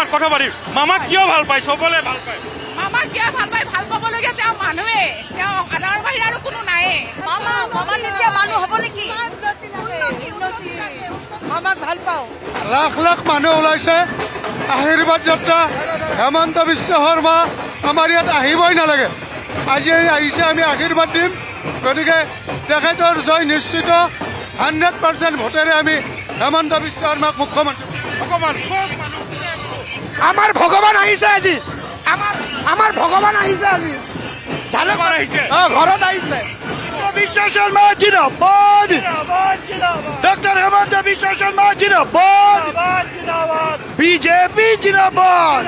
অকমান কথা পাতিম মামাক কিয় ভাল পায় চবলে ভাল পায় মামা কিয় ভাল পায় ভাল পাবলগীয়া তেওঁ মানুহে তেওঁ আনৰ বাহিৰে আৰু কোনো নায়ে মামা নিচিনা মানুহ হ'ব নেকি মামাক ভাল পাওঁ লাখ লাখ মানুহ ওলাইছে আশীৰ্বাদ যাত্ৰা হেমন্ত বিশ্ব শৰ্মা আমাৰ ইয়াত আহিবই নালাগে আজি আহিছে আমি আশীৰ্বাদ দিম গতিকে তেখেতৰ জয় নিশ্চিত 100% ভোটেৰে আমি হেমন্ত বিশ্ব শৰ্মাক মুখ্যমন্ত্ৰী অকমান আমাৰ ভগৱান আহিছে আজি আমাৰ ভগৱান আহিছে আজি অকমান আহিছে ঘৰত আহিছে বিশ্ব শৰ্মা জিন্দাবাদ ডক্টৰ হেমন্ত বিশ্ব শৰ্মা জিন্দাবাদ বিজেপি জিন্দাবাদ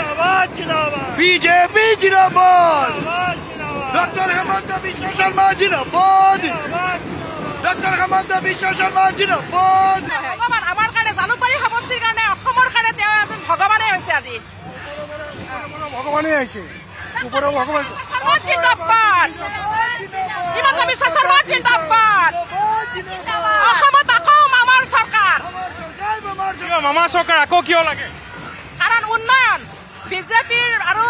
বিজেপি জিন্দাবাদ ডক্টৰ হেমন্ত বিশ্ব শৰ্মা জিন্দাবাদ ডক্টৰ হেমন্ত বিশ্ব শৰ্মা জিন্দাবাদ ভগৱান আমাৰ কাৰণে জালুকবাৰী সমষ্টিৰ কাৰণে অসমৰ কাৰণে তেওঁ এজন ভগৱানে হৈছে আজি ভগৱানেই আহিছে ওপৰৰ ভগৱান শৰ্মা জিন্দাবাদ হিমন্ত বিশ্ব শৰ্মা জিন্দাবাদ অসমত আকৌ মামাৰ চৰকাৰ কিয় মামা চৰকাৰ আকৌ কিয় লাগে কাৰণ উন্নয়ন বিজেপিৰ আৰু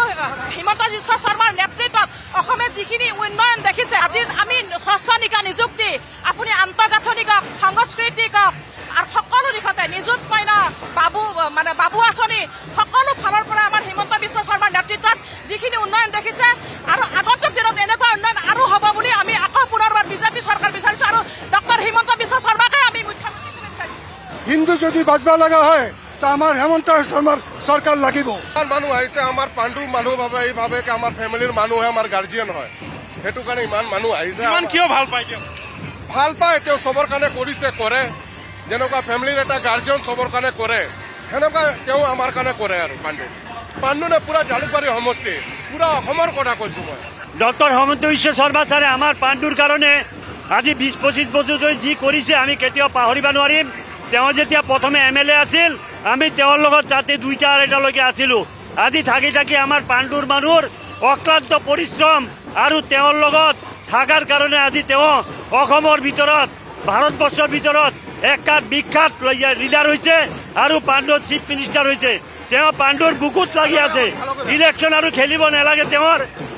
হিমন্ত বিশ্ব শৰ্মাৰ নেতৃত্বত অসমে যিখিনি উন্নয়ন দেখিছে আজি আমি স্বচ্ছ নিযুক্তি আপুনি আন্তঃগাঁথনি কওক সংস্কৃতি কওক আৰু সকলো দিশতে নিযুত মইনা বাবু আঁচনি সকলো ফালৰ পৰা আমাৰ হিমন্ত বিশ্ব শৰ্মাৰ নেতৃত্বত যিখিনি উন্নয়ন দেখিছে আৰু আগন্তুক দিনত এনেকুৱা উন্নয়ন আৰু হ'ব বুলি আমি আকৌ পুনৰবাৰ বিজেপি চৰকাৰ বিচাৰিছোঁ আৰু ডক্টৰ হিমন্ত বিশ্ব শৰ্মাকে আমি মুখ্যমন্ত্ৰী বিচাৰিছোঁ হিন্দু যদি বাঁচব লগা হয় তা আমাৰ হেমন্ত শৰ্মাৰ চৰকাৰ লাগিব মানুহ আহিছে আমাৰ পাণ্ডু মানুহ ভাবে আমাৰ ফেমিলিৰ মানুহে আমাৰ গাৰ্জিয়ান হয় সেইটো কাৰণে ইমান মানুহ আহিছে ইমান কিয় ভাল পায় কিয় ভাল পায় তেওঁ চবৰ কাৰণে কৰিছে কৰে যেনেকুৱা ফেমিলিৰ এটা গাৰ্জিয়ান চবৰ কাৰণে কৰে সেনেকুৱা তেওঁ আমাৰ কাৰণে কৰে আৰু পাণ্ডুনে পুৰা জালুকবাৰী সমষ্টি পুৰা অসমৰ কথা কৈছোঁ মই ডক্টৰ হেমন্ত বিশ্ব শৰ্মা ছাৰে আমাৰ পাণ্ডুৰ কাৰণে আজি 20-25 বছৰ ধৰি যি কৰিছে আমি কেতিয়াও পাহৰিব নোৱাৰিম তেওঁ যেতিয়া প্ৰথমে MLA আছিল আমি তেওঁৰ লগত তাতে 2টা 2.5টালৈকে আছিলোঁ আজি থাকি থাকি আমাৰ পাণ্ডুৰ মানুহৰ অক্লান্ত পৰিশ্ৰম আৰু তেওঁৰ লগত থকাৰ কাৰণে আজি তেওঁ অসমৰ ভিতৰত ভাৰতবৰ্ষৰ ভিতৰত একাত বিখ্যাত লিডাৰ হৈছে আৰু পাণ্ডুৰ চিফ মিনিষ্টাৰ হৈছে তেওঁ পাণ্ডুৰ বুকুত লাগি আছে ইলেকশ্যন আৰু খেলিব নালাগে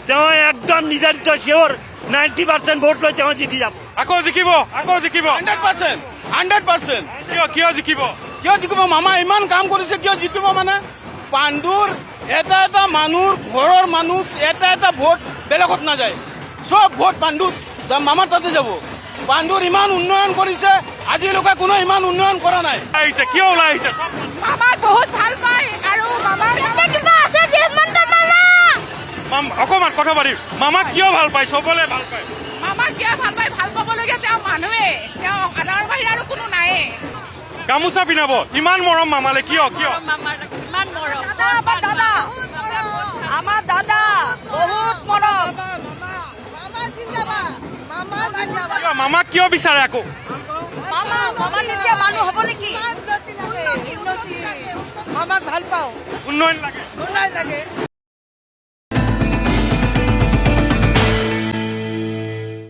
তেওঁ একদম নিৰ্ধাৰিত চিয়ৰ 90% ভোট লৈ তেওঁ জিকি যাব আকৌ জিকিব 100% কিয় জিকিব কিয় জিকিব মামা ইমান কাম কৰিছে কিয় জিকিব মানে পাণ্ডুৰ এটা মানুহৰ ঘৰৰ মানুহ এটা ভোট বেলেগত নাযায় চব ভোট পাণ্ডুত মামাৰ তাতে যাব পাণ্ডুৰ ইমান উন্নয়ন কৰিছে আজিলৈকে কোনো ইমান উন্নয়ন কৰা নাই আহিছে কিয় ওলাই আহিছে মামাক বহুত ভাল পায় আৰু মামাৰ কিবা আছে অকমান কথা পাতিম মামাক কিয় ভাল পায় চবলে ভাল পায় মামা কিয় ভাল পায় ভাল পাবলগীয়া তেওঁ মানুহে তেওঁ আনৰ বাহিৰে আৰু কোনো নায়ে গামোচা পিন্ধাব ইমান মৰম মামালে কিয় আমাৰ দাদা বহুত মৰম কিয় মামাক কিয় বিচাৰে আকৌ মামা নিচিনা মানুহ হ'ব নেকি মামাক ভাল পাওঁ উন্নয়ন লাগে উন্নয়ন লাগে